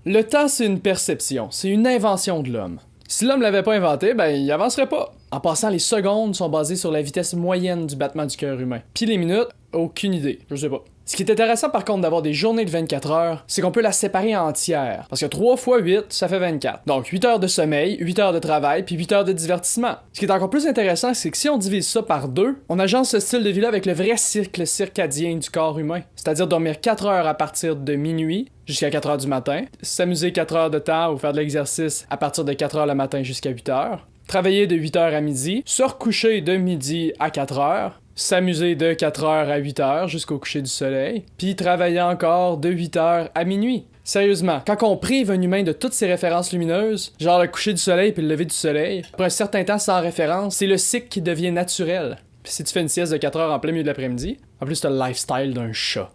Le temps, c'est une perception, c'est une invention de l'homme. Si l'homme l'avait pas inventé, ben il avancerait pas. En passant, les secondes sont basées sur la vitesse moyenne du battement du cœur humain. Puis les minutes, aucune idée, je sais pas. Ce qui est intéressant par contre d'avoir des journées de 24 heures, c'est qu'on peut la séparer en entières. Parce que 3 fois 8, ça fait 24. Donc 8 heures de sommeil, 8 heures de travail, puis 8 heures de divertissement. Ce qui est encore plus intéressant, c'est que si on divise ça par 2, on agence ce style de vie-là avec le vrai cycle circadien du corps humain. C'est-à-dire dormir 4 heures à partir de minuit jusqu'à 4 heures du matin, s'amuser 4 heures de temps ou faire de l'exercice à partir de 4 heures le matin jusqu'à 8 heures, travailler de 8 heures à midi, se recoucher de midi à 4 heures, s'amuser de 4 heures à 8 heures jusqu'au coucher du soleil, puis travailler encore de 8 heures à minuit. Sérieusement, quand on prive un humain de toutes ses références lumineuses, genre le coucher du soleil puis le lever du soleil, après un certain temps sans référence, c'est le cycle qui devient naturel. Puis si tu fais une sieste de 4 heures en plein milieu de l'après-midi, en plus t'as le lifestyle d'un chat.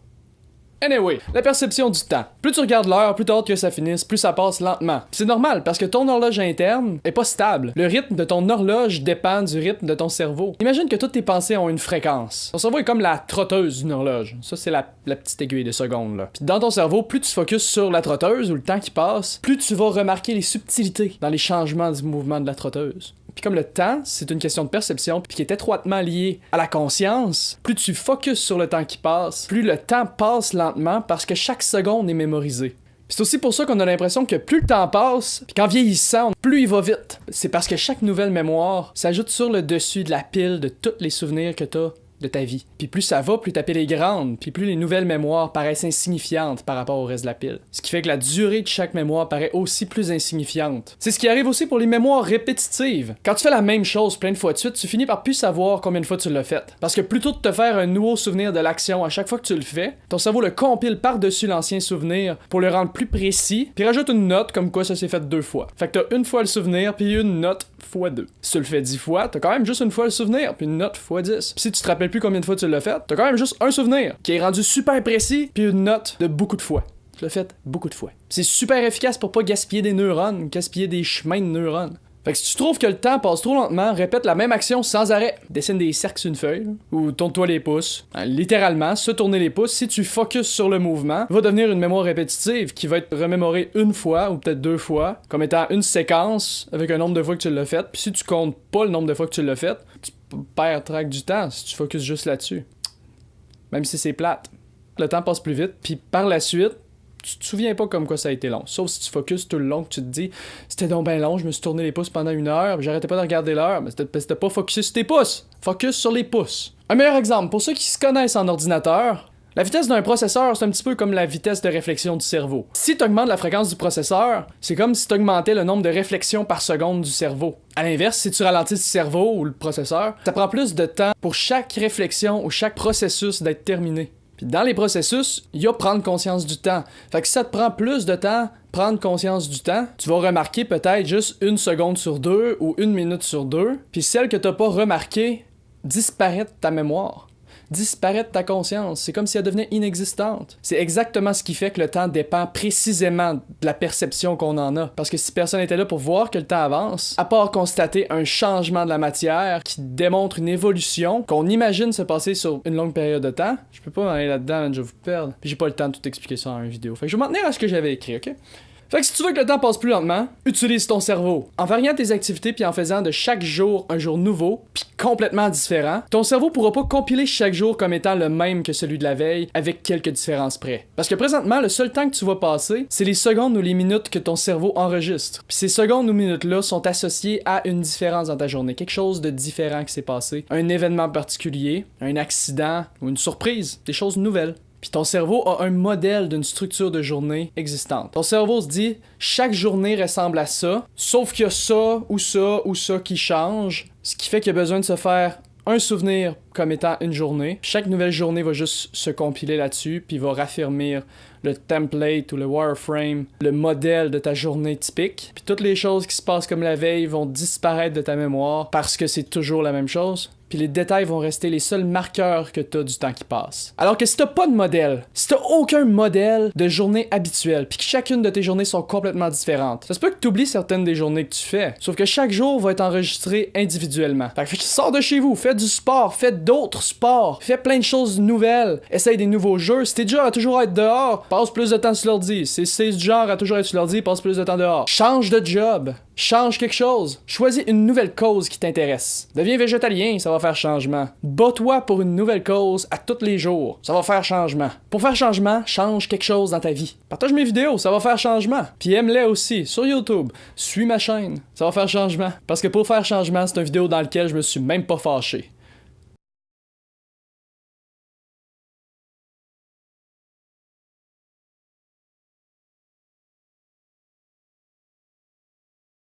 Anyway, la perception du temps. Plus tu regardes l'heure, plus tard que ça finisse, plus ça passe lentement. C'est normal parce que ton horloge interne est pas stable. Le rythme de ton horloge dépend du rythme de ton cerveau. Imagine que toutes tes pensées ont une fréquence. Ton cerveau est comme la trotteuse d'une horloge. Ça, c'est la petite aiguille de seconde, là. Puis dans ton cerveau, plus tu focuses sur la trotteuse ou le temps qui passe, plus tu vas remarquer les subtilités dans les changements du mouvement de la trotteuse. Puis comme le temps, c'est une question de perception, puis qui est étroitement liée à la conscience, plus tu focuses sur le temps qui passe, plus le temps passe lentement parce que chaque seconde est mémorisée. Puis c'est aussi pour ça qu'on a l'impression que plus le temps passe, puis qu'en vieillissant, plus il va vite. C'est parce que chaque nouvelle mémoire s'ajoute sur le dessus de la pile de tous les souvenirs que t'as de ta vie. Puis plus ça va, plus ta pile est grande, puis plus les nouvelles mémoires paraissent insignifiantes par rapport au reste de la pile. Ce qui fait que la durée de chaque mémoire paraît aussi plus insignifiante. C'est ce qui arrive aussi pour les mémoires répétitives. Quand tu fais la même chose plein de fois de suite, tu finis par plus savoir combien de fois tu l'as fait. Parce que plutôt de te faire un nouveau souvenir de l'action à chaque fois que tu le fais, ton cerveau le compile par-dessus l'ancien souvenir pour le rendre plus précis, puis rajoute une note comme quoi ça s'est fait 2 fois. Fait que t'as une fois le souvenir, puis une note fois 2. Si tu le fais 10 fois, t'as quand même juste une fois le souvenir, puis une note fois 10. Puis si tu te rappelles plus combien de fois tu l'as fait, t'as quand même juste un souvenir qui est rendu super précis, puis une note de beaucoup de fois. Tu l'as fait beaucoup de fois. C'est super efficace pour pas gaspiller des neurones, gaspiller des chemins de neurones. Fait que si tu trouves que le temps passe trop lentement, répète la même action sans arrêt. Dessine des cercles sur une feuille, ou tourne-toi les pouces. Littéralement, se tourner les pouces, si tu focuses sur le mouvement, va devenir une mémoire répétitive qui va être remémorée une fois, ou peut-être 2 fois, comme étant une séquence avec un nombre de fois que tu l'as fait. Puis si tu comptes pas le nombre de fois que tu l'as fait, tu perds track du temps si tu focuses juste là-dessus. Même si c'est plate. Le temps passe plus vite, puis par la suite, tu te souviens pas comme quoi ça a été long. Sauf si tu focuses tout le long, que tu te dis c'était donc ben long, je me suis tourné les pouces pendant 1 heure, j'arrêtais pas de regarder l'heure, mais c'était pas focusé sur tes pouces. Focus sur les pouces. Un meilleur exemple, pour ceux qui se connaissent en ordinateur, la vitesse d'un processeur, c'est un petit peu comme la vitesse de réflexion du cerveau. Si tu augmentes la fréquence du processeur, c'est comme si tu augmentais le nombre de réflexions par seconde du cerveau. À l'inverse, si tu ralentis le cerveau ou le processeur, ça prend plus de temps pour chaque réflexion ou chaque processus d'être terminé. Puis dans les processus, il y a prendre conscience du temps. Fait que si ça te prend plus de temps, prendre conscience du temps, tu vas remarquer peut-être juste 1 seconde sur 2 ou 1 minute sur 2, puis celle que t'as pas remarquée disparaît de ta mémoire. Disparaît de ta conscience. C'est comme si elle devenait inexistante. C'est exactement ce qui fait que le temps dépend précisément de la perception qu'on en a. Parce que si personne n'était là pour voir que le temps avance, à part constater un changement de la matière qui démontre une évolution qu'on imagine se passer sur une longue période de temps, je peux pas aller là-dedans, je vais vous perdre. Puis j'ai pas le temps de tout expliquer ça en une vidéo. Fait que je vais m'en tenir à ce que j'avais écrit, ok? Fait que si tu veux que le temps passe plus lentement, utilise ton cerveau. En variant tes activités puis en faisant de chaque jour un jour nouveau, puis complètement différent, ton cerveau pourra pas compiler chaque jour comme étant le même que celui de la veille, avec quelques différences près. Parce que présentement, le seul temps que tu vas passer, c'est les secondes ou les minutes que ton cerveau enregistre. Puis ces secondes ou minutes-là sont associées à une différence dans ta journée, quelque chose de différent qui s'est passé, un événement particulier, un accident ou une surprise, des choses nouvelles. Puis ton cerveau a un modèle d'une structure de journée existante. Ton cerveau se dit, chaque journée ressemble à ça, sauf qu'il y a ça ou ça ou ça qui change, ce qui fait qu'il y a besoin de se faire un souvenir comme étant une journée. Chaque nouvelle journée va juste se compiler là-dessus, puis va raffermir le template ou le wireframe, le modèle de ta journée typique. Puis toutes les choses qui se passent comme la veille vont disparaître de ta mémoire parce que c'est toujours la même chose. puis les détails vont rester les seuls marqueurs que t'as du temps qui passe. Alors que si t'as pas de modèle, si t'as aucun modèle de journée habituelle, puis que chacune de tes journées sont complètement différentes, ça se peut que t'oublies certaines des journées que tu fais, sauf que chaque jour va être enregistré individuellement. Fait que sors de chez vous, fais du sport, fais d'autres sports, fais plein de choses nouvelles, essaye des nouveaux jeux. Si t'es du genre à toujours être dehors, passe plus de temps sur l'ordi. Si c'est du genre à toujours être sur l'ordi, passe plus de temps dehors. Change de job. Change quelque chose. Choisis une nouvelle cause qui t'intéresse. Deviens végétalien, ça va faire changement. Bats-toi pour une nouvelle cause à tous les jours. Ça va faire changement. Pour faire changement, change quelque chose dans ta vie. Partage mes vidéos, ça va faire changement. Puis aime-les aussi sur YouTube. Suis ma chaîne, ça va faire changement. Parce que pour faire changement, c'est une vidéo dans laquelle je me suis même pas fâché.